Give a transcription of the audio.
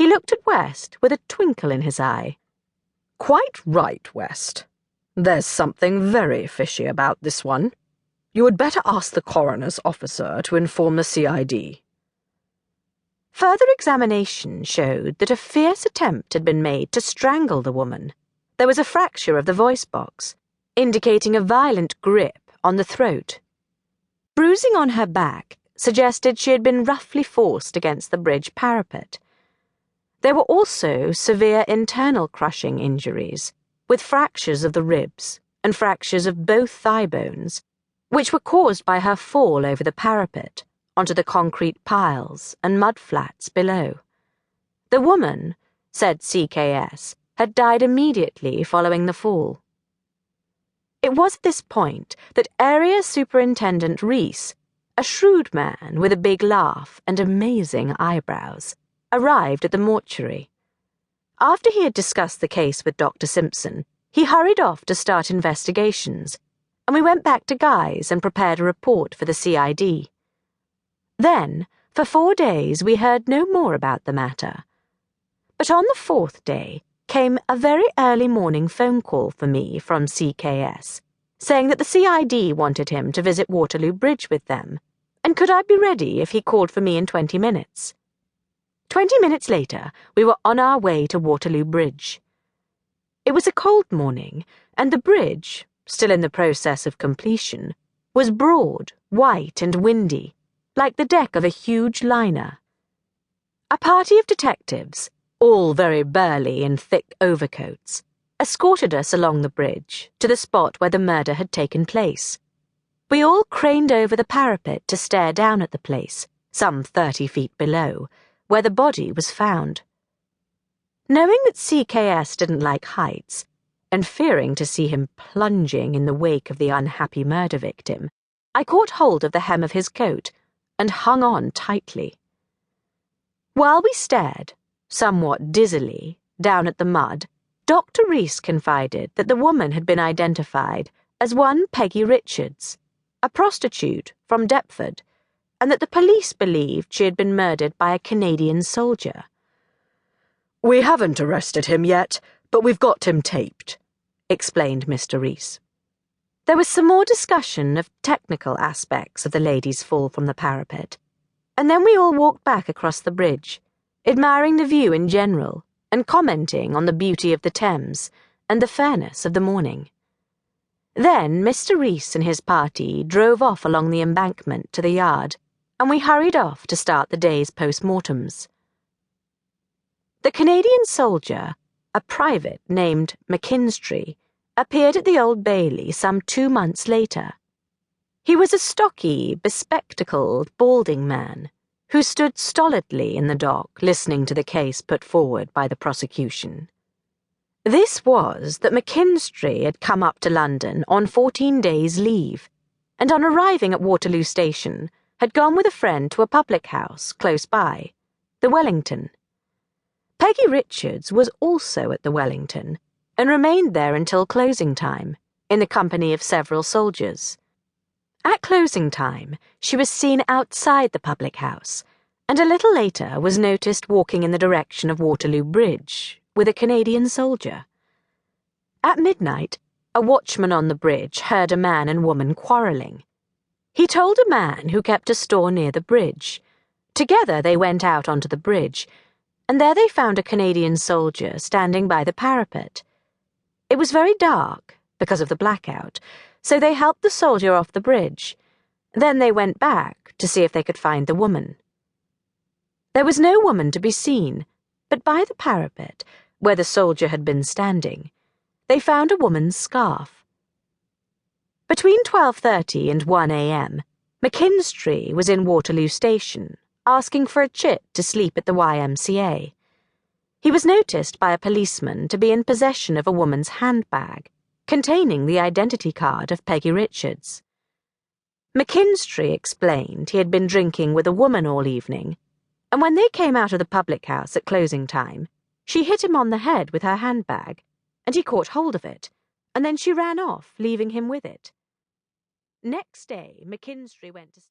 looked at West with a twinkle in his eye. "Quite right, West. There's something very fishy about this one. You had better ask the coroner's officer to inform the CID. Further examination showed that a fierce attempt had been made to strangle the woman. There was a fracture of the voice box, indicating a violent grip on the throat. Bruising on her back suggested she had been roughly forced against the bridge parapet. There were also severe internal crushing injuries, with fractures of the ribs and fractures of both thigh bones, which were caused by her fall over the parapet onto the concrete piles and mud flats below. The woman, said CKS, had died immediately following the fall. It was at this point that Area Superintendent Reese, a shrewd man with a big laugh and amazing eyebrows, arrived at the mortuary. After he had discussed the case with Dr. Simpson, he hurried off to start investigations, and we went back to Guy's and prepared a report for the CID. Then, for 4 days, we heard no more about the matter. But on the 4th day came a very early morning phone call for me from CKS, saying that the CID wanted him to visit Waterloo Bridge with them, and could I be ready if he called for me in 20 minutes. 20 minutes later, we were on our way to Waterloo Bridge. It was a cold morning, and the bridge, still in the process of completion, was broad, white, and windy, like the deck of a huge liner. A party of detectives, all very burly in thick overcoats, escorted us along the bridge to the spot where the murder had taken place. We all craned over the parapet to stare down at the place, some 30 feet below, where the body was found. Knowing that CKS didn't like heights, and fearing to see him plunging in the wake of the unhappy murder victim, I caught hold of the hem of his coat and hung on tightly. While we stared, somewhat dizzily, down at the mud, Dr. Reese confided that the woman had been identified as one Peggy Richards, a prostitute from Deptford, and that the police believed she had been murdered by a Canadian soldier. "We haven't arrested him yet, but we've got him taped," explained Mr. Reese. There was some more discussion of technical aspects of the lady's fall from the parapet, and then we all walked back across the bridge, admiring the view in general and commenting on the beauty of the Thames and the fairness of the morning. Then Mr. Reese and his party drove off along the embankment to the yard, and we hurried off to start the day's post-mortems. The Canadian soldier, a private named McKinstry, appeared at the Old Bailey some 2 months later. He was a stocky, bespectacled, balding man who stood stolidly in the dock listening to the case put forward by the prosecution. This was that McKinstry had come up to London on 14 days' leave, and on arriving at Waterloo Station had gone with a friend to a public house close by, the Wellington. Peggy Richards was also at the Wellington, and remained there until closing time, in the company of several soldiers. At closing time, she was seen outside the public house, and a little later was noticed walking in the direction of Waterloo Bridge with a Canadian soldier. At midnight, a watchman on the bridge heard a man and woman quarrelling. He told a man who kept a store near the bridge. Together they went out onto the bridge, and there they found a Canadian soldier standing by the parapet. It was very dark, because of the blackout, so they helped the soldier off the bridge. Then they went back to see if they could find the woman. There was no woman to be seen, but by the parapet, where the soldier had been standing, they found a woman's scarf. Between 12:30 and 1 a.m., McKinstry was in Waterloo Station, asking for a chit to sleep at the YMCA. He was noticed by a policeman to be in possession of a woman's handbag, containing the identity card of Peggy Richards. McKinstry explained he had been drinking with a woman all evening, and when they came out of the public house at closing time, she hit him on the head with her handbag, and he caught hold of it, and then she ran off, leaving him with it. Next day, McKinstry went to